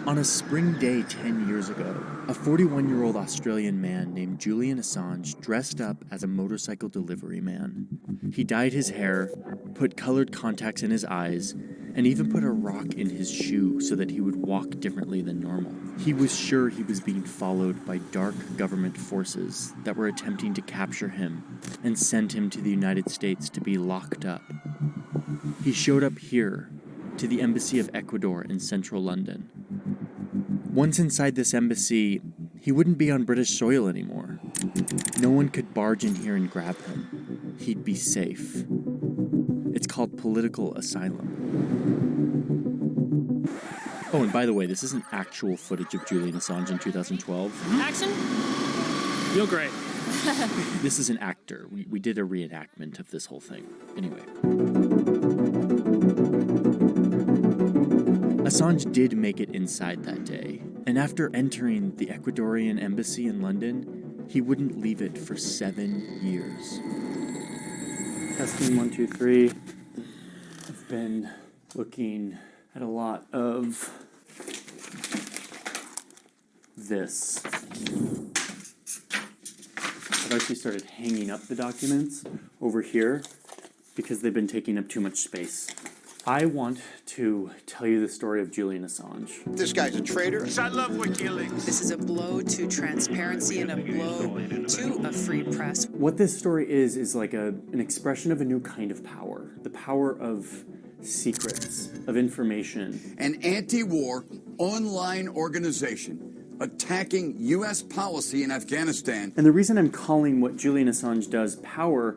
On a spring day 10 years ago, a 41-year-old Australian man named Julian Assange dressed up as a motorcycle delivery man. He dyed his hair, put colored contacts in his eyes, and even put a rock in his shoe so that he would walk differently than normal. He was sure he was being followed by dark government forces that were attempting to capture him and send him to the United States to be locked up. He showed up here, to the Embassy of Ecuador in central London. Once inside this embassy, he wouldn't be on British soil anymore. No one could barge in here and grab him. He'd be safe. It's called political asylum. Oh, and by the way, this isn't actual footage of Julian Assange in 2012. Action? You're great. This is an actor. We did a reenactment of this whole thing. Anyway. Assange did make it inside that day, and after entering the Ecuadorian embassy in London, he wouldn't leave it for 7 years. Testing 1, 2, 3. I've been looking at a lot of this. I've actually started hanging up the documents over here because they've been taking up too much space. I want to tell you the story of Julian Assange. This guy's a traitor. I love WikiLeaks. This is a blow to transparency and a blow to a free press. What this story is like an expression of a new kind of power. The power of secrets, of information. An anti-war online organization attacking U.S. policy in Afghanistan. And the reason I'm calling what Julian Assange does power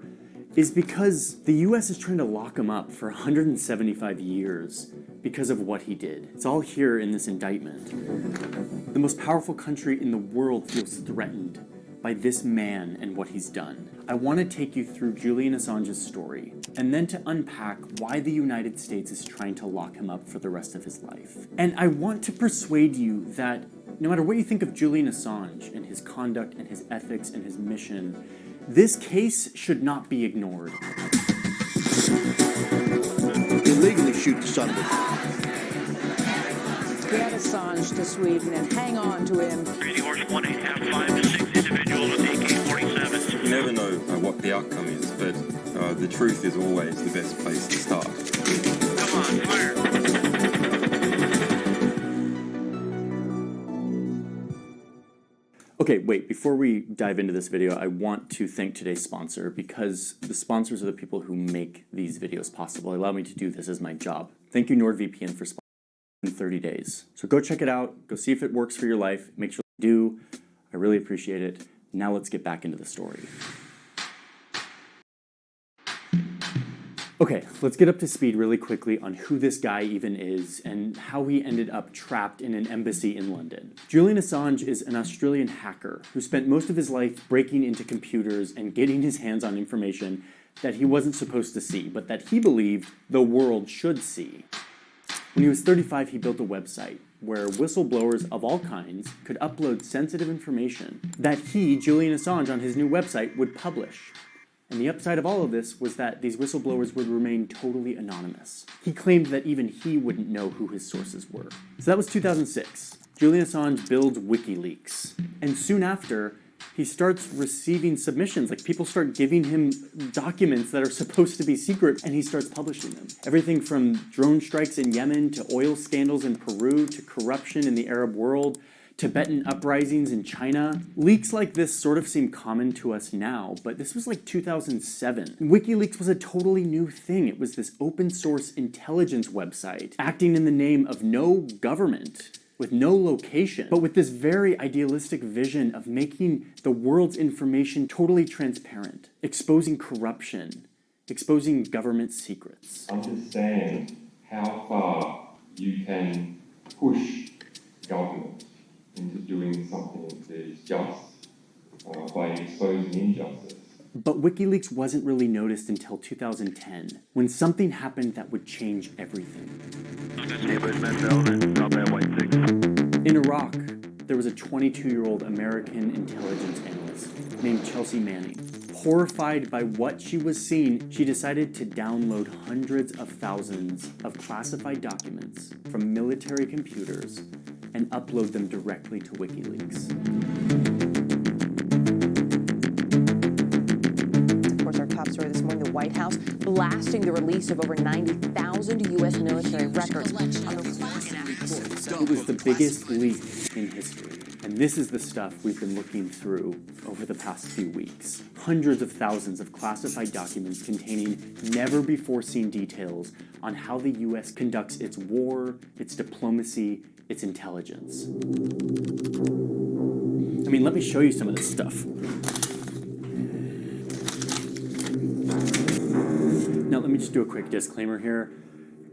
is because the U.S. is trying to lock him up for 175 years because of what he did. It's all here in this indictment. The most powerful country in the world feels threatened by this man and what he's done. I want to take you through Julian Assange's story, and then to unpack why the United States is trying to lock him up for the rest of his life. And I want to persuade you that no matter what you think of Julian Assange and his conduct and his ethics and his mission, this case should not be ignored. Illegally shoot the son of a... Get Assange to Sweden and hang on to him. Trading horse 1-8, 5 to 6 individuals with AK-47s. You never know what the outcome is, but the truth is always the best place to start. Come on, fire. Okay, wait, before we dive into this video, I want to thank today's sponsor because the sponsors are the people who make these videos possible. They allow me to do this as my job. Thank you, NordVPN, for sponsoring in 30 days. So go check it out. Go see if it works for your life. Make sure you do. I really appreciate it. Now let's get back into the story. Okay, let's get up to speed really quickly on who this guy even is and how he ended up trapped in an embassy in London. Julian Assange is an Australian hacker who spent most of his life breaking into computers and getting his hands on information that he wasn't supposed to see, but that he believed the world should see. When he was 35, he built a website where whistleblowers of all kinds could upload sensitive information that he, Julian Assange, on his new website would publish. And the upside of all of this was that these whistleblowers would remain totally anonymous. He claimed that even he wouldn't know who his sources were. So that was 2006. Julian Assange builds WikiLeaks. And soon after, he starts receiving submissions. Like, people start giving him documents that are supposed to be secret, and he starts publishing them. Everything from drone strikes in Yemen, to oil scandals in Peru, to corruption in the Arab world, Tibetan uprisings in China. Leaks like this sort of seem common to us now, but this was like 2007. WikiLeaks was a totally new thing. It was this open source intelligence website acting in the name of no government, with no location, but with this very idealistic vision of making the world's information totally transparent, exposing corruption, exposing government secrets. Understand how far you can push government into doing something that is just by exposing injustice. But WikiLeaks wasn't really noticed until 2010, when something happened that would change everything. In Iraq, there was a 22-year-old American intelligence analyst named Chelsea Manning. Horrified by what she was seeing, she decided to download hundreds of thousands of classified documents from military computers and upload them directly to WikiLeaks. Of course, our top story this morning, the White House blasting the release of over 90,000 U.S. military records. It was the biggest leak in history. And this is the stuff we've been looking through over the past few weeks. Hundreds of thousands of classified documents containing never-before-seen details on how the U.S. conducts its war, its diplomacy, its intelligence. I mean, let me show you some of this stuff. Now, let me just do a quick disclaimer here.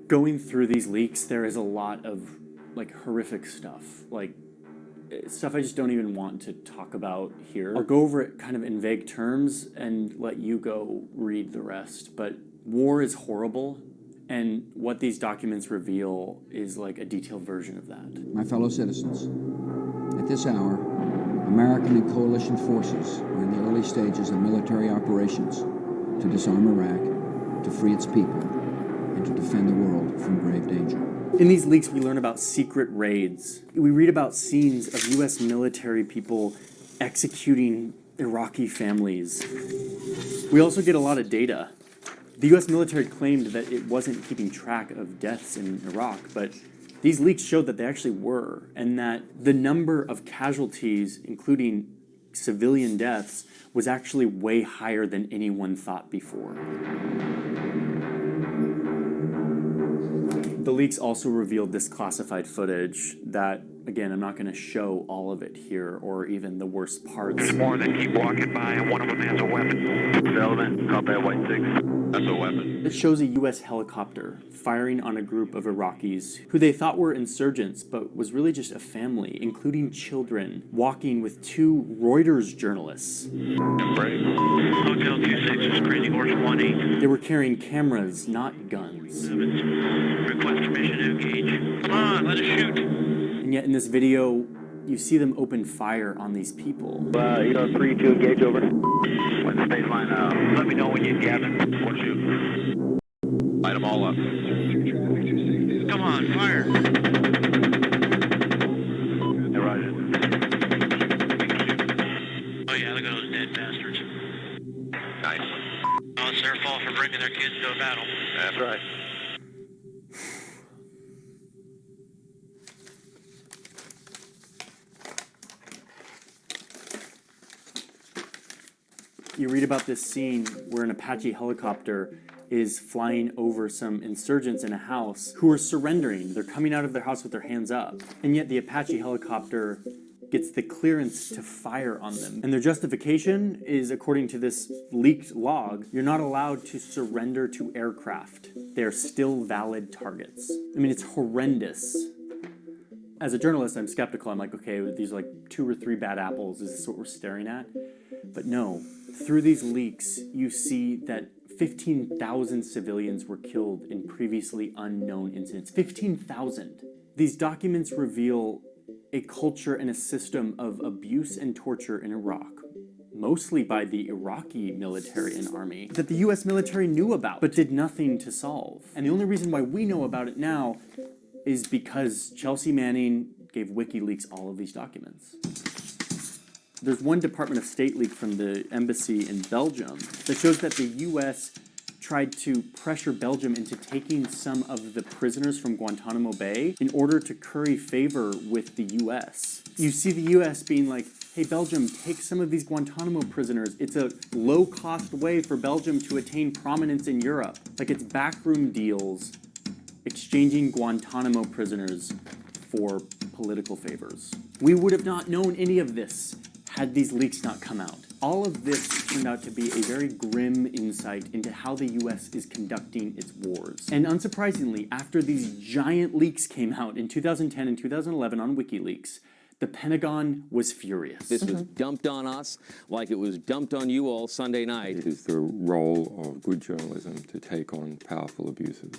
Going through these leaks, there is a lot of, horrific stuff. Stuff I just don't even want to talk about here. I'll go over it kind of in vague terms and let you go read the rest. But war is horrible, and what these documents reveal is like a detailed version of that. My fellow citizens, at this hour, American and coalition forces are in the early stages of military operations to disarm Iraq, to free its people, and to defend the world from grave danger. In these leaks, we learn about secret raids. We read about scenes of U.S. military people executing Iraqi families. We also get a lot of data. The U.S. military claimed that it wasn't keeping track of deaths in Iraq, but these leaks showed that they actually were, and that the number of casualties, including civilian deaths, was actually way higher than anyone thought before. The leaks also revealed this classified footage that, again, I'm not going to show all of it here, or even the worst parts. There's more that keep walking by, and one of them has a weapon. Sullivan, copy White 6. That's a weapon. It shows a U.S. helicopter firing on a group of Iraqis who they thought were insurgents, but was really just a family, including children, walking with two Reuters journalists. Hotel 26 is Crazy Horse 18. They were carrying cameras, not guns. Request permission to engage. Come on, let us shoot. And yet in this video, you see them open fire on these people. 3 to engage over. When the space line let me know when you have it. We'll shoot. Light them all up. Come on, fire. Hey, Roger. Oh yeah, look at those dead bastards. Nice. Oh, it's their fault for bringing their kids to a battle. That's right. You read about this scene where an Apache helicopter is flying over some insurgents in a house who are surrendering. They're coming out of their house with their hands up. And yet the Apache helicopter gets the clearance to fire on them. And their justification is, according to this leaked log, you're not allowed to surrender to aircraft. They're still valid targets. I mean, it's horrendous. As a journalist, I'm skeptical. I'm like, okay, these are like 2 or 3 bad apples. Is this what we're staring at? But no. Through these leaks, you see that 15,000 civilians were killed in previously unknown incidents. 15,000. These documents reveal a culture and a system of abuse and torture in Iraq, mostly by the Iraqi military and army, that the U.S. military knew about but did nothing to solve. And the only reason why we know about it now is because Chelsea Manning gave WikiLeaks all of these documents. There's one Department of State leak from the embassy in Belgium that shows that the U.S. tried to pressure Belgium into taking some of the prisoners from Guantanamo Bay in order to curry favor with the U.S. You see the U.S. being like, hey, Belgium, take some of these Guantanamo prisoners. It's a low-cost way for Belgium to attain prominence in Europe. Like, it's backroom deals exchanging Guantanamo prisoners for political favors. We would have not known any of this had these leaks not come out. All of this turned out to be a very grim insight into how the U.S. is conducting its wars. And unsurprisingly, after these giant leaks came out in 2010 and 2011 on WikiLeaks, the Pentagon was furious. This was dumped on us like it was dumped on you all Sunday night. It is the role of good journalism to take on powerful abuses.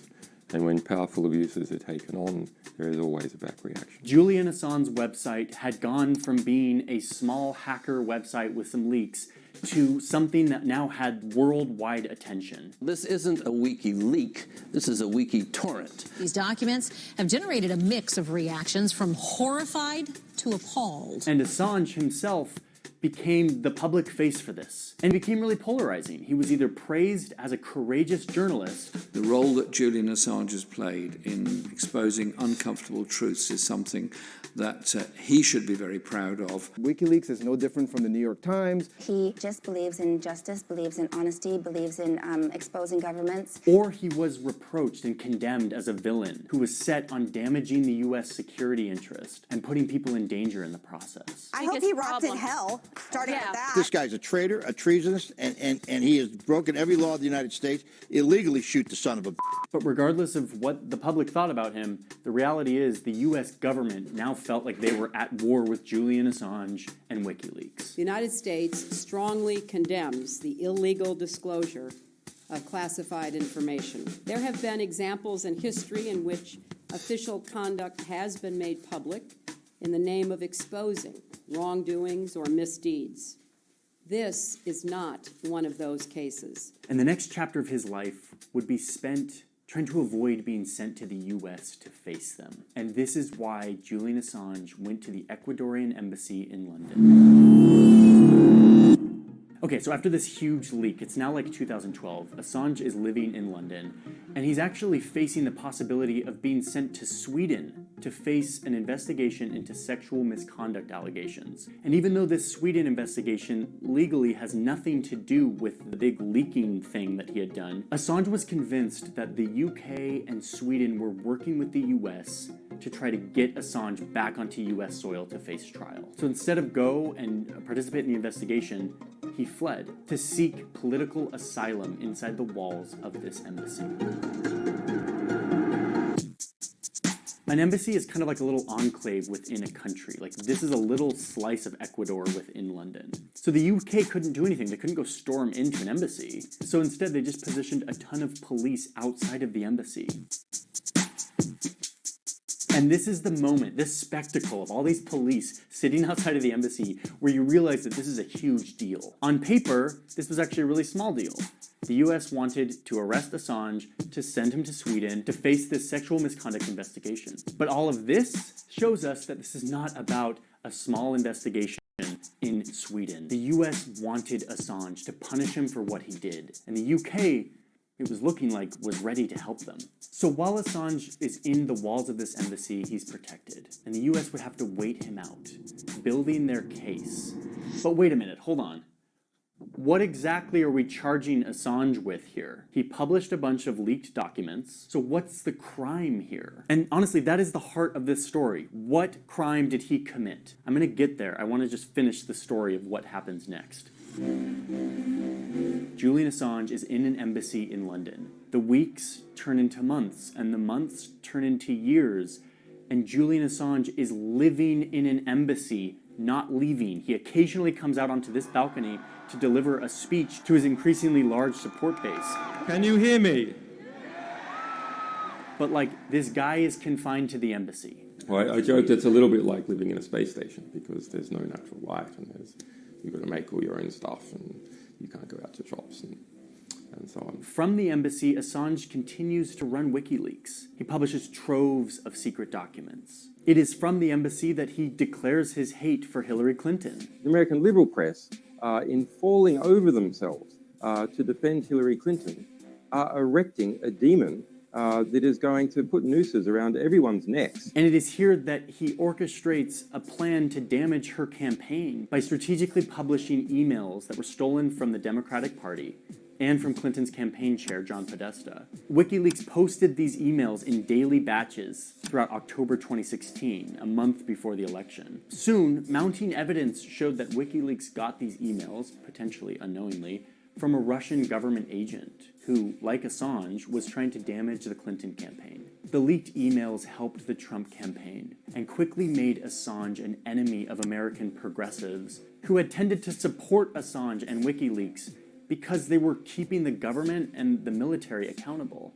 And when powerful abuses are taken on, there is always a back reaction. Julian Assange's website had gone from being a small hacker website with some leaks to something that now had worldwide attention. This isn't a wiki leak, this is a wiki torrent. These documents have generated a mix of reactions from horrified to appalled. And Assange himself became the public face for this and became really polarizing. He was either praised as a courageous journalist. The role that Julian Assange has played in exposing uncomfortable truths is something that he should be very proud of. WikiLeaks is no different from the New York Times. He just believes in justice, believes in honesty, believes in exposing governments. Or he was reproached and condemned as a villain who was set on damaging the U.S. security interest and putting people in danger in the process. I hope he rots in hell, starting with that. This guy's a traitor, a treasonist, and he has broken every law of the United States, illegally shoot the son of a... But regardless of what the public thought about him, the reality is the U.S. government now felt like they were at war with Julian Assange and WikiLeaks. The United States strongly condemns the illegal disclosure of classified information. There have been examples in history in which official conduct has been made public in the name of exposing wrongdoings or misdeeds. This is not one of those cases. And the next chapter of his life would be spent trying to avoid being sent to the U.S. to face them. And this is why Julian Assange went to the Ecuadorian embassy in London. Okay, so after this huge leak, it's now like 2012, Assange is living in London, and he's actually facing the possibility of being sent to Sweden to face an investigation into sexual misconduct allegations. And even though this Sweden investigation legally has nothing to do with the big leaking thing that he had done, Assange was convinced that the UK and Sweden were working with the US to try to get Assange back onto US soil to face trial. So instead of go and participate in the investigation, he fled to seek political asylum inside the walls of this embassy. An embassy is kind of like a little enclave within a country. Like, this is a little slice of Ecuador within London. So the UK couldn't do anything. They couldn't go storm into an embassy. So instead, they just positioned a ton of police outside of the embassy. And this is the moment, this spectacle of all these police sitting outside of the embassy where you realize that this is a huge deal. On paper, this was actually a really small deal. The US wanted to arrest Assange, to send him to Sweden, to face this sexual misconduct investigation. But all of this shows us that this is not about a small investigation in Sweden. The US wanted Assange to punish him for what he did. And the UK, it was looking like, was ready to help them. So while Assange is in the walls of this embassy, he's protected. And the US would have to wait him out, building their case. But wait a minute, hold on. What exactly are we charging Assange with here? He published a bunch of leaked documents, so what's the crime here? And honestly, that is the heart of this story. What crime did he commit? I'm gonna get there. I wanna just finish the story of what happens next. Julian Assange is in an embassy in London. The weeks turn into months, and the months turn into years, and Julian Assange is living in an embassy, not leaving. He occasionally comes out onto this balcony to deliver a speech to his increasingly large support base. Can you hear me? But this guy is confined to the embassy. Well, I joked it's a little bit like living in a space station because there's no natural light and you've got to make all your own stuff and you can't go out to shops and so on. From the embassy, Assange continues to run WikiLeaks. He publishes troves of secret documents. It is from the embassy that he declares his hate for Hillary Clinton. The American liberal press, in falling over themselves to defend Hillary Clinton, are erecting a demon that is going to put nooses around everyone's necks. And it is here that he orchestrates a plan to damage her campaign by strategically publishing emails that were stolen from the Democratic Party and from Clinton's campaign chair, John Podesta. WikiLeaks posted these emails in daily batches throughout October 2016, a month before the election. Soon, mounting evidence showed that WikiLeaks got these emails, potentially unknowingly, from a Russian government agent who, like Assange, was trying to damage the Clinton campaign. The leaked emails helped the Trump campaign and quickly made Assange an enemy of American progressives who had tended to support Assange and WikiLeaks because they were keeping the government and the military accountable.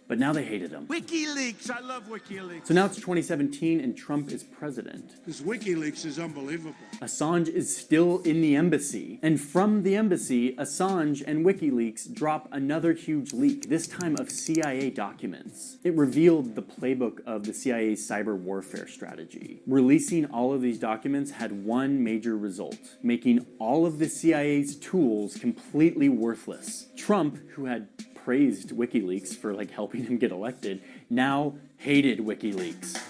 But now they hated him. WikiLeaks, I love WikiLeaks. So now it's 2017 and Trump is president. This WikiLeaks is unbelievable. Assange is still in the embassy. And from the embassy, Assange and WikiLeaks drop another huge leak, this time of CIA documents. It revealed the playbook of the CIA's cyber warfare strategy. Releasing all of these documents had one major result, making all of the CIA's tools completely worthless. Trump, who had praised WikiLeaks for helping him get elected, now hated WikiLeaks.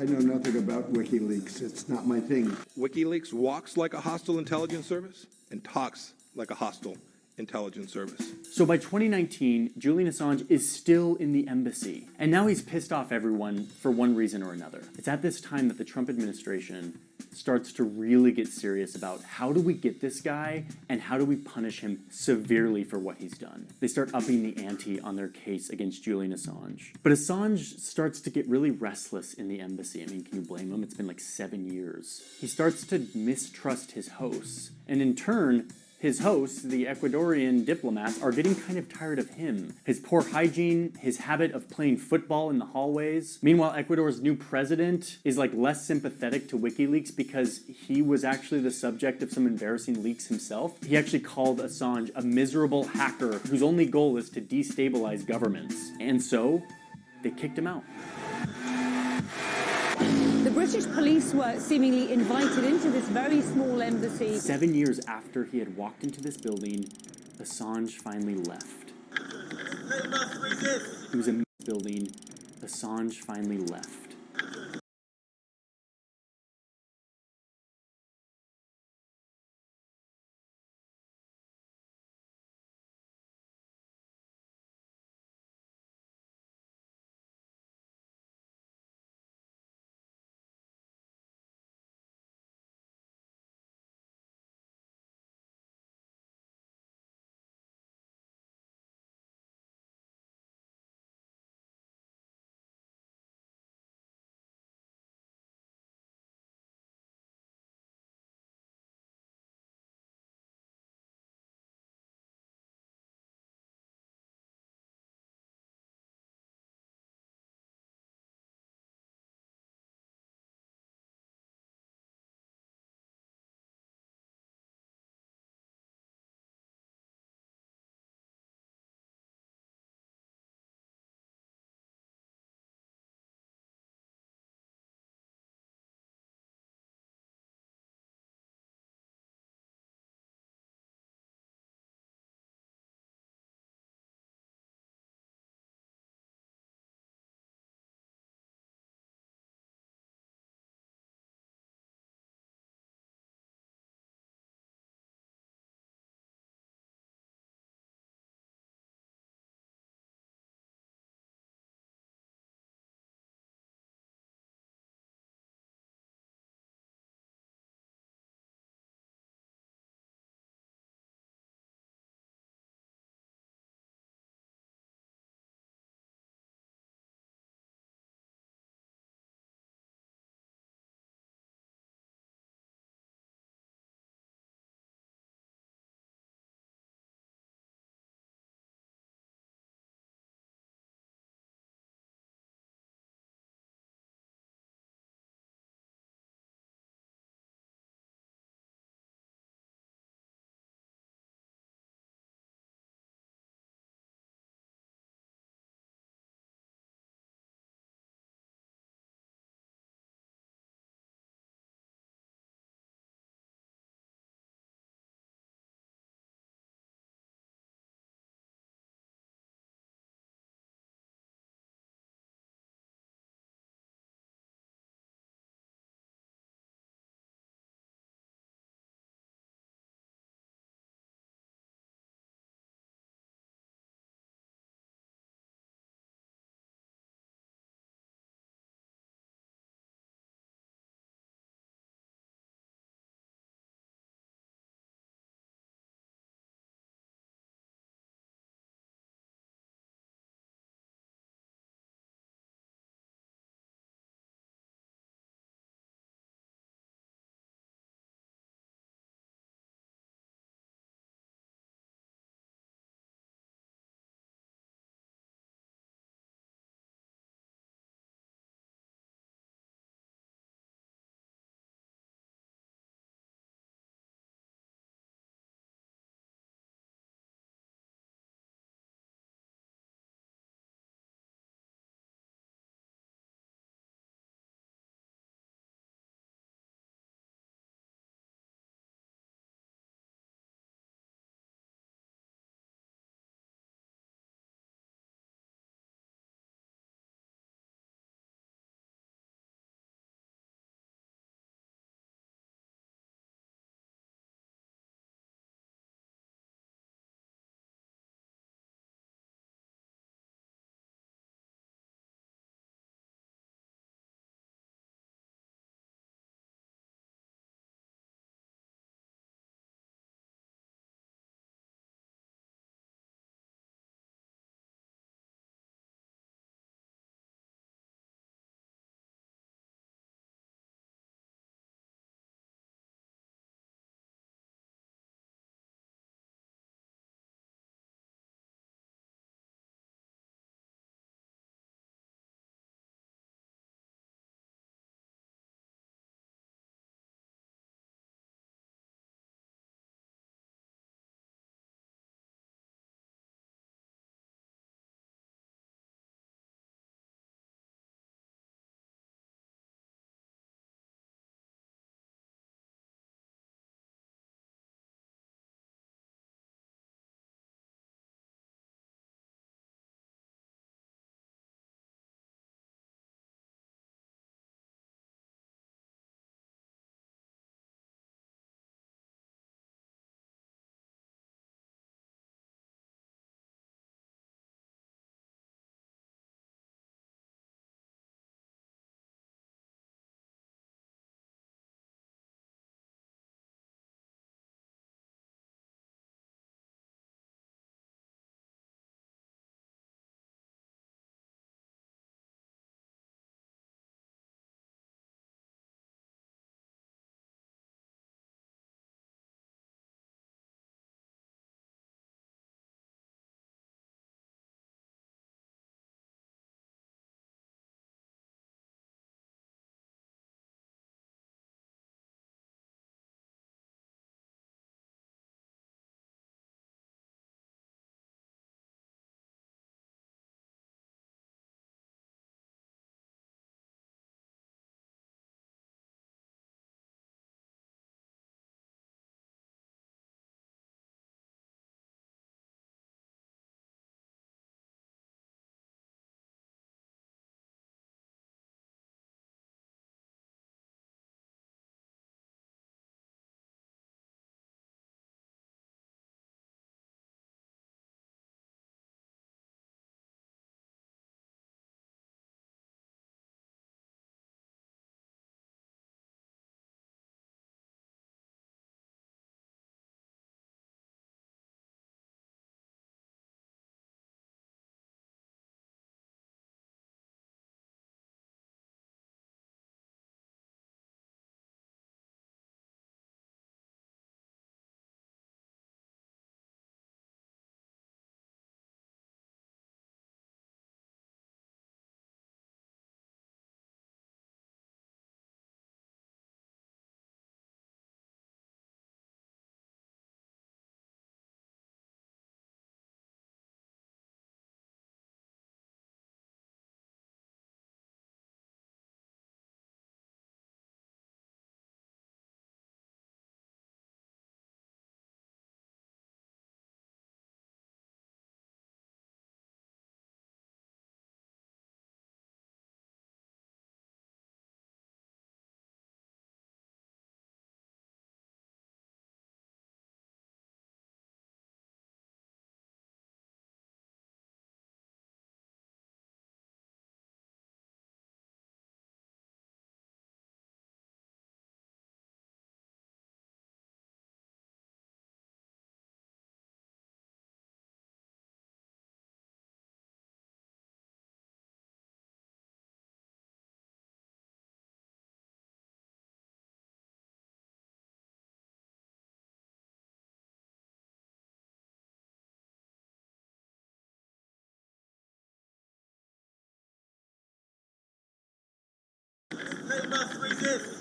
I know nothing about WikiLeaks. It's not my thing. WikiLeaks walks like a hostile intelligence service and talks like a hostile intelligence service. So by 2019, Julian Assange is still in the embassy. And now he's pissed off everyone for one reason or another. It's at this time that the Trump administration starts to really get serious about how do we get this guy and how do we punish him severely for what he's done. They start upping the ante on their case against Julian Assange. But Assange starts to get really restless in the embassy. I mean, can you blame him? It's been 7 years. He starts to mistrust his hosts. And in turn, his hosts, the Ecuadorian diplomats, are getting kind of tired of him. His poor hygiene, his habit of playing football in the hallways. Meanwhile, Ecuador's new president is less sympathetic to WikiLeaks because he was actually the subject of some embarrassing leaks himself. He actually called Assange a miserable hacker whose only goal is to destabilize governments. And so, they kicked him out. The British police were seemingly invited into this very small embassy. 7 years after he had walked into this building, Assange finally left. It was a building. Assange finally left.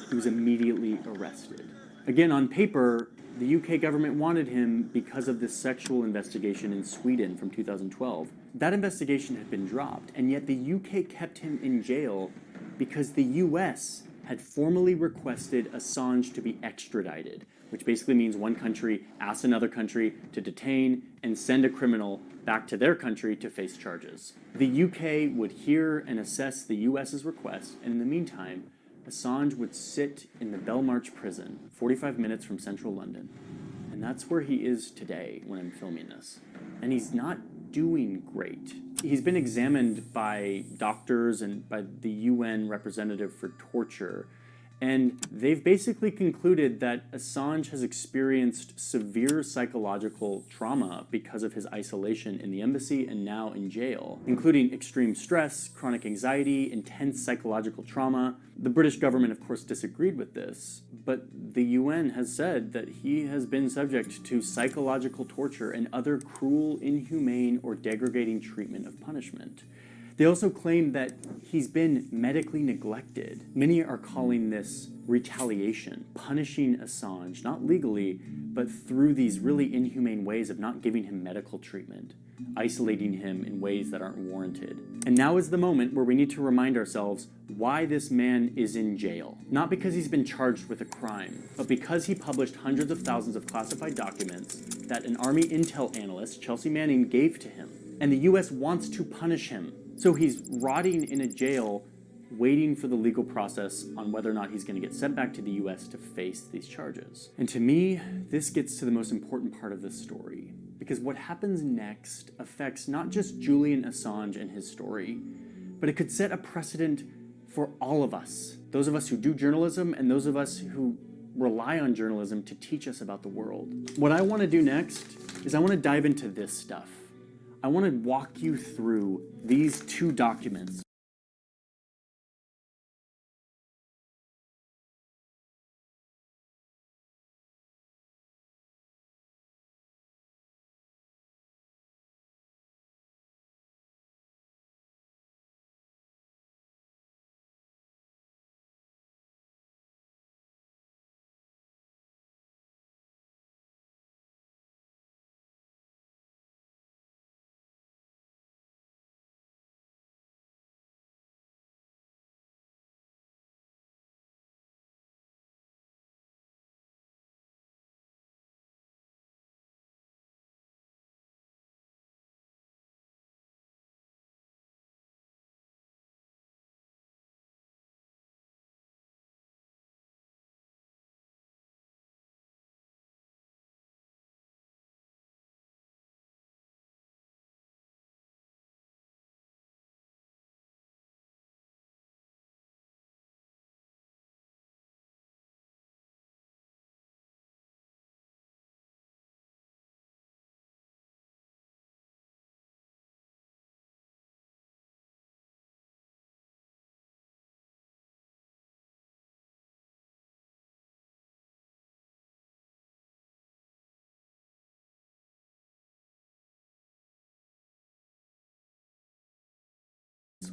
He was immediately arrested. Again, on paper, the UK government wanted him because of this sexual investigation in Sweden from 2012. That investigation had been dropped, and yet the UK kept him in jail because the US had formally requested Assange to be extradited, which basically means one country asks another country to detain and send a criminal back to their country to face charges. The UK would hear and assess the US's request, and in the meantime, Assange would sit in the Belmarsh prison, 45 minutes from central London. And that's where he is today when I'm filming this. And he's not doing great. He's been examined by doctors and by the UN representative for torture, and they've basically concluded that Assange has experienced severe psychological trauma because of his isolation in the embassy and now in jail, including extreme stress, chronic anxiety, intense psychological trauma. The British government, of course, disagreed with this, but the UN has said that he has been subject to psychological torture and other cruel, inhumane, or degrading treatment of punishment. They also claim that he's been medically neglected. Many are calling this retaliation, punishing Assange, not legally, but through these really inhumane ways of not giving him medical treatment, isolating him in ways that aren't warranted. And now is the moment where we need to remind ourselves why this man is in jail. Not because he's been charged with a crime, but because he published hundreds of thousands of classified documents that an Army intel analyst, Chelsea Manning, gave to him. And the US wants to punish him. So he's rotting in a jail, waiting for the legal process on whether or not he's going to get sent back to the US to face these charges. And to me, this gets to the most important part of this story, because what happens next affects not just Julian Assange and his story, but it could set a precedent for all of us, those of us who do journalism and those of us who rely on journalism to teach us about the world. What I want to do next is I want to dive into this stuff. I want to walk you through these two documents.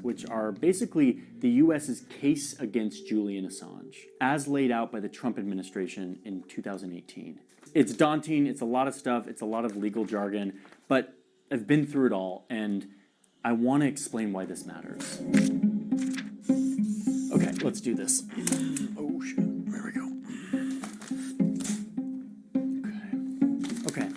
Which are basically the US's case against Julian Assange, as laid out by the Trump administration in 2018. It's daunting, it's a lot of stuff, it's a lot of legal jargon, but I've been through it all, and I want to explain why this matters. Okay, let's do this. Oh shit, there we go. Okay.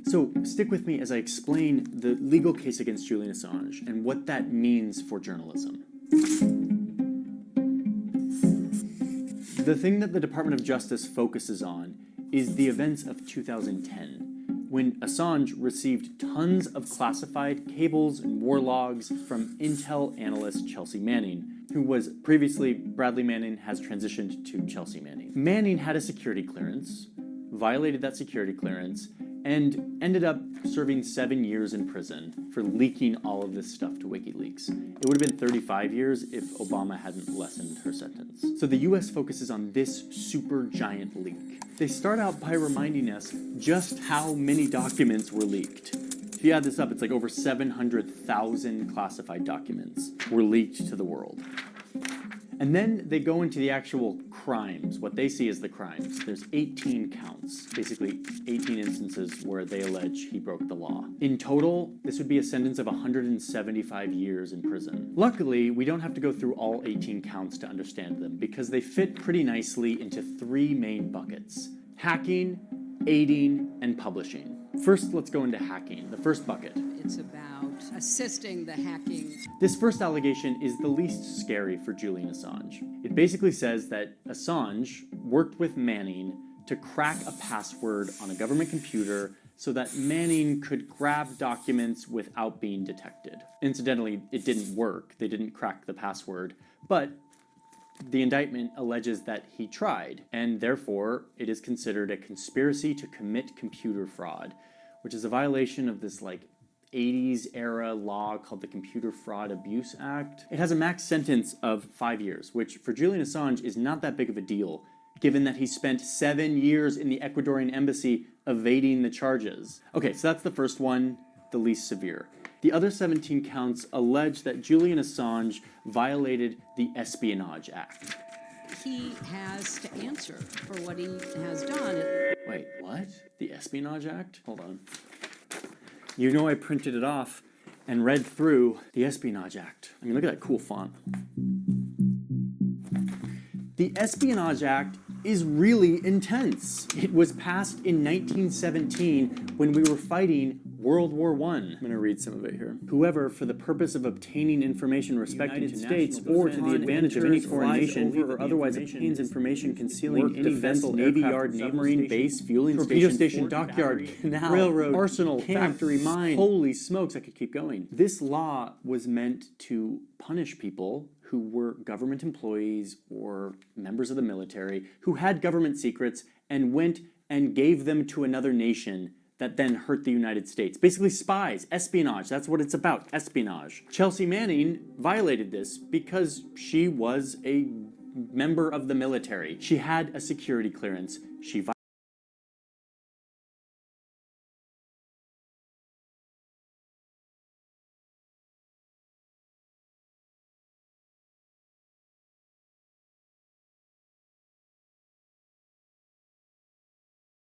So stick with me as I explain the legal case against Julian Assange and what that means for journalism. The thing that the Department of Justice focuses on is the events of 2010, when Assange received tons of classified cables and war logs from intel analyst Chelsea Manning, who was previously Bradley Manning has transitioned to Chelsea Manning. Manning had a security clearance, violated that security clearance, and ended up serving 7 years in prison for leaking all of this stuff to WikiLeaks. It would have been 35 years if Obama hadn't lessened her sentence. So the US focuses on this super giant leak. They start out by reminding us just how many documents were leaked. If you add this up, it's like over 700,000 classified documents were leaked to the world. And then they go into the actual crimes, what they see as the crimes. There's 18 counts, basically 18 instances where they allege he broke the law. In total, this would be a sentence of 175 years in prison. Luckily, we don't have to go through all 18 counts to understand them because they fit pretty nicely into three main buckets: hacking, aiding, and publishing. First, let's go into hacking, the first bucket. It's about assisting the hacking. This first allegation is the least scary for Julian Assange. It basically says that Assange worked with Manning to crack a password on a government computer so that Manning could grab documents without being detected. Incidentally, it didn't work. They didn't crack the password, but the indictment alleges that he tried, and therefore it is considered a conspiracy to commit computer fraud, which is a violation of this 80s era law called the Computer Fraud Abuse Act. It has a max sentence of 5 years, which for Julian Assange is not that big of a deal, given that he spent 7 years in the Ecuadorian embassy evading the charges. Okay, so that's the first one, the least severe. The other 17 counts allege that Julian Assange violated the Espionage Act. He has to answer for what he has done. Wait, what? The Espionage Act? Hold on. You know I printed it off and read through the Espionage Act. I mean, look at that cool font. The Espionage Act is really intense. It was passed in 1917 when we were fighting World War I. I'm going to read some of it here. Whoever, for the purpose of obtaining information respecting to states or to the advantage of any foreign nation, or otherwise obtains information concealing any vessel, navy yard, submarine base, fueling torpedo station, dockyard, canal, railroad, arsenal, factory, mine. Holy smokes, I could keep going. This law was meant to punish people who were government employees or members of the military who had government secrets and went and gave them to another nation that then hurt the United States. Basically spies, espionage, that's what it's about, espionage. Chelsea Manning violated this because she was a member of the military. She had a security clearance. She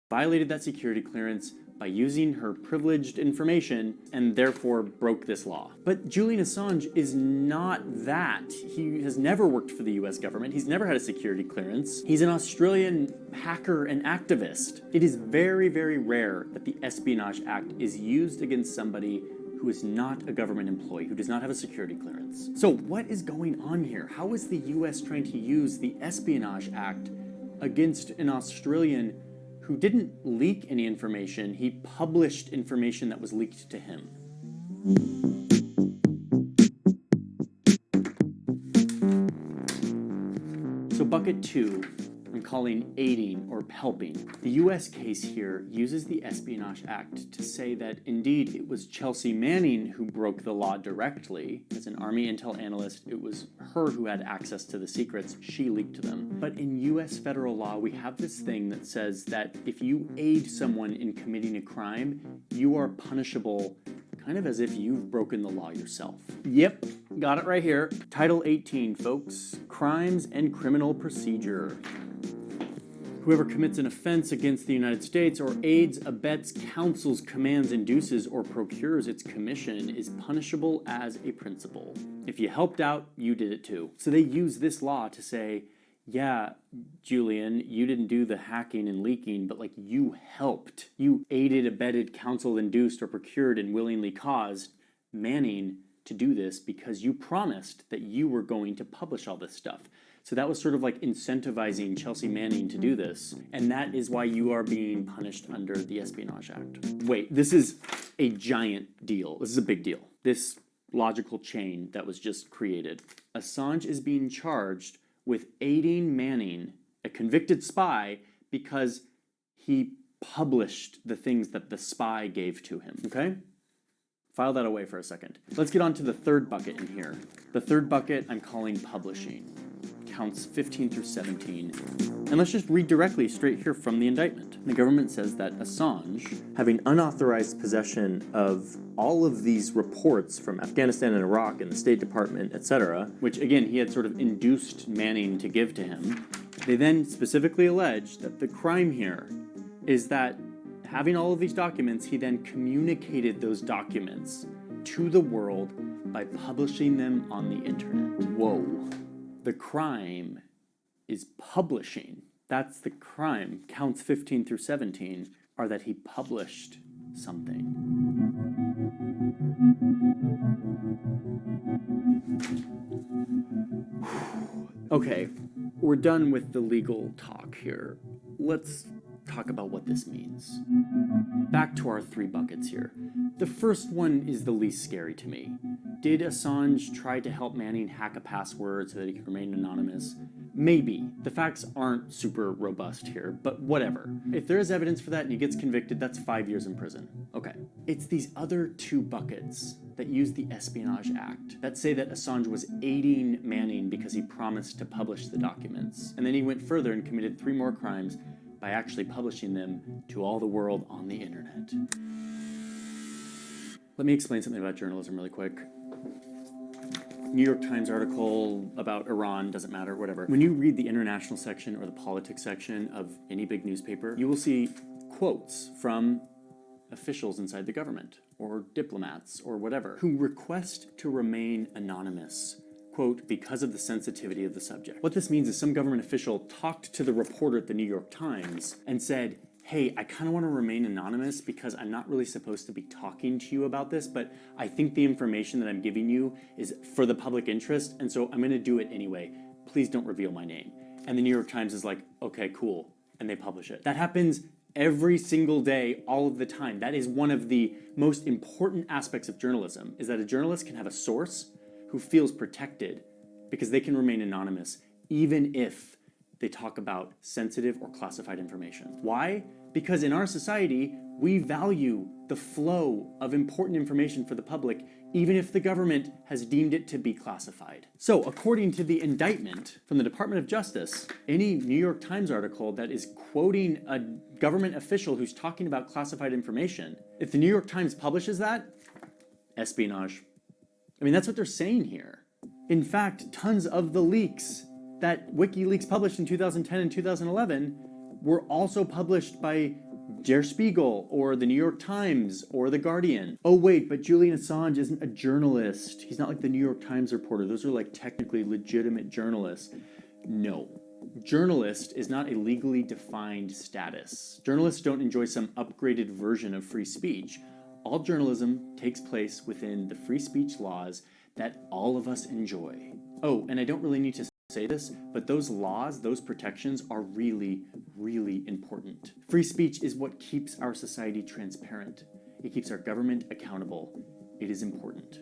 violated that security clearance by using her privileged information and therefore broke this law. But Julian Assange is not that. He has never worked for the US government. He's never had a security clearance. He's an Australian hacker and activist. It is very, very rare that the Espionage Act is used against somebody who is not a government employee, who does not have a security clearance. So what is going on here? How is the US trying to use the Espionage Act against an Australian who didn't leak any information? He published information that was leaked to him. So bucket 2, I'm calling aiding or helping. The US case here uses the Espionage Act to say that indeed it was Chelsea Manning who broke the law directly. As an Army intel analyst, it was her who had access to the secrets. She leaked them. But in US federal law, we have this thing that says that if you aid someone in committing a crime, you are punishable kind of as if you've broken the law yourself. Yep, got it right here. Title 18, folks. Crimes and Criminal Procedure. Whoever commits an offense against the United States or aids, abets, counsels, commands, induces, or procures its commission is punishable as a principle. If you helped out, you did it too. So they use this law to say, yeah, Julian, you didn't do the hacking and leaking, but you helped. You aided, abetted, counseled, induced, or procured and willingly caused Manning to do this because you promised that you were going to publish all this stuff. So that was sort of incentivizing Chelsea Manning to do this. And that is why you are being punished under the Espionage Act. Wait, this is a giant deal. This is a big deal. This logical chain that was just created. Assange is being charged with aiding Manning, a convicted spy, because he published the things that the spy gave to him, okay? File that away for a second. Let's get on to the third bucket in here. The third bucket I'm calling publishing. counts 15 through 17. And let's just read directly straight here from the indictment. The government says that Assange, having unauthorized possession of all of these reports from Afghanistan and Iraq and the State Department, etc., which again, he had sort of induced Manning to give to him, they then specifically allege that the crime here is that having all of these documents, he then communicated those documents to the world by publishing them on the internet. Whoa. The crime is publishing. That's the crime. Counts 15 through 17 are that he published something. Okay, we're done with the legal talk here. Let's talk about what this means. Back to our three buckets here. The first one is the least scary to me. Did Assange try to help Manning hack a password so that he could remain anonymous? Maybe. The facts aren't super robust here, but whatever. If there is evidence for that and he gets convicted, that's 5 years in prison. Okay. It's these other two buckets that use the Espionage Act that say that Assange was aiding Manning because he promised to publish the documents. And then he went further and committed 3 more crimes by actually publishing them to all the world on the internet. Let me explain something about journalism really quick. New York Times article about Iran, doesn't matter, whatever. When you read the international section or the politics section of any big newspaper, you will see quotes from officials inside the government or diplomats or whatever who request to remain anonymous, quote, because of the sensitivity of the subject. What this means is some government official talked to the reporter at the New York Times and said, hey, I kind of want to remain anonymous because I'm not really supposed to be talking to you about this, but I think the information that I'm giving you is for the public interest, and so I'm going to do it anyway. Please don't reveal my name. And the New York Times is like, okay, cool, and they publish it. That happens every single day, all of the time. That is one of the most important aspects of journalism, is that a journalist can have a source who feels protected because they can remain anonymous, even if they talk about sensitive or classified information. Why? Because in our society, we value the flow of important information for the public, even if the government has deemed it to be classified. So, according to the indictment from the Department of Justice, any New York Times article that is quoting a government official who's talking about classified information, if the New York Times publishes that, espionage. I mean, that's what they're saying here. In fact, tons of the leaks that WikiLeaks published in 2010 and 2011 were also published by Der Spiegel or the New York Times or the Guardian. Oh wait, but Julian Assange isn't a journalist. He's not like the New York Times reporter. Those are like technically legitimate journalists. No. Journalist is not a legally defined status. Journalists don't enjoy some upgraded version of free speech. All journalism takes place within the free speech laws that all of us enjoy. Oh, and I don't really need to say this, but those laws, those protections are really, really important. Free speech is what keeps our society transparent. It keeps our government accountable. It is important.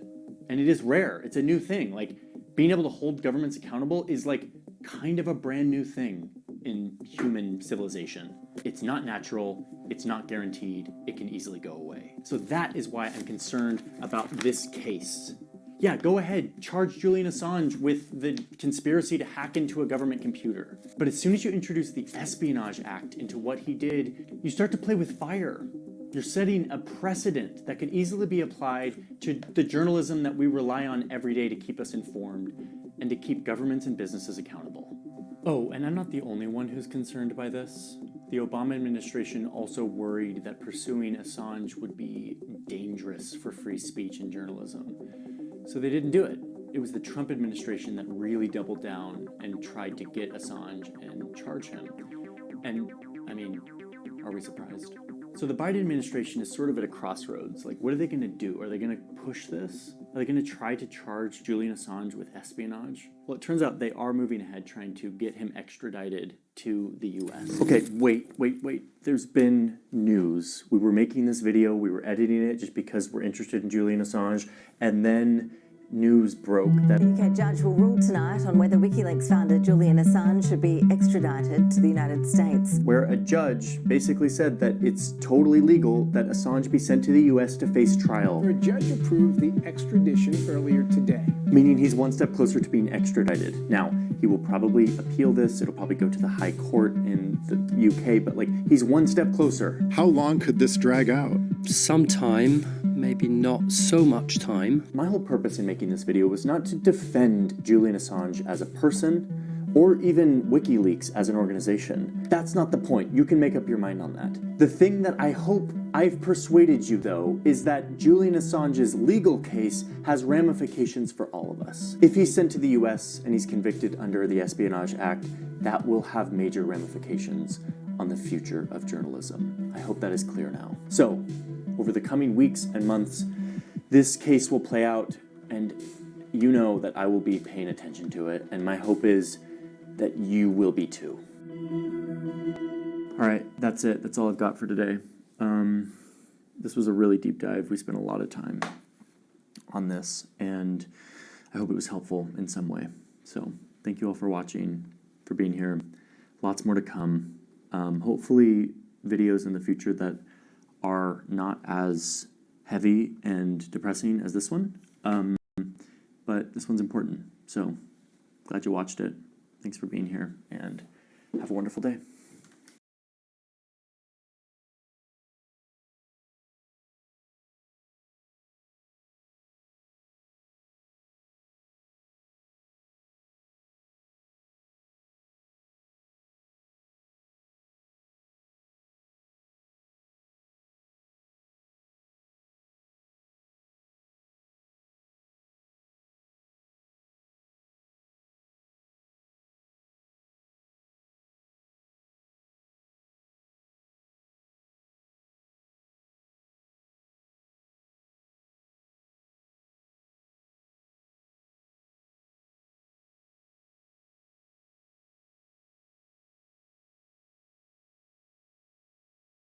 And it is rare. It's a new thing. Like, being able to hold governments accountable is like kind of a brand new thing in human civilization. It's not natural, it's not guaranteed, it can easily go away. So that is why I'm concerned about this case. Yeah, go ahead, charge Julian Assange with the conspiracy to hack into a government computer. But as soon as you introduce the Espionage Act into what he did, you start to play with fire. You're setting a precedent that could easily be applied to the journalism that we rely on every day to keep us informed and to keep governments and businesses accountable. Oh, and I'm not the only one who's concerned by this. The Obama administration also worried that pursuing Assange would be dangerous for free speech and journalism. So they didn't do it. It was the Trump administration that really doubled down and tried to get Assange and charge him. And, I mean, are we surprised? So the Biden administration is sort of at a crossroads. Like, what are they going to do? Are they going to push this? Are they going to try to charge Julian Assange with espionage? Well, it turns out they are moving ahead trying to get him extradited to the US. Okay, wait. There's been news. We were making this video, we were editing it just because we're interested in Julian Assange, and then news broke that The UK judge will rule tonight on whether WikiLeaks founder Julian Assange should be extradited to the United States. where a judge basically said that it's totally legal that Assange be sent to the US to face trial. A judge approved the extradition earlier today. meaning he's one step closer to being extradited. Now, he will probably appeal this. It'll probably go to the High Court in the UK, but like, he's one step closer. How long could this drag out? Some time, maybe not so much time. My whole purpose in making this video was not to defend Julian Assange as a person, or even WikiLeaks as an organization. That's not the point. You can make up your mind on that. The thing that I hope I've persuaded you, though, is that Julian Assange's legal case has ramifications for all of us. If he's sent to the US and he's convicted under the Espionage Act, that will have major ramifications on the future of journalism. I hope that is clear now. So, over the coming weeks and months, this case will play out, and you know that I will be paying attention to it, and my hope is that you will be too. All right, that's it. That's all I've got for today. This was a really deep dive. We spent a lot of time on this, and I hope it was helpful in some way. So thank you all for watching, for being here. Lots more to come. Hopefully videos in the future that are not as heavy and depressing as this one. But this one's important. So glad you watched it. Thanks for being here, and have a wonderful day.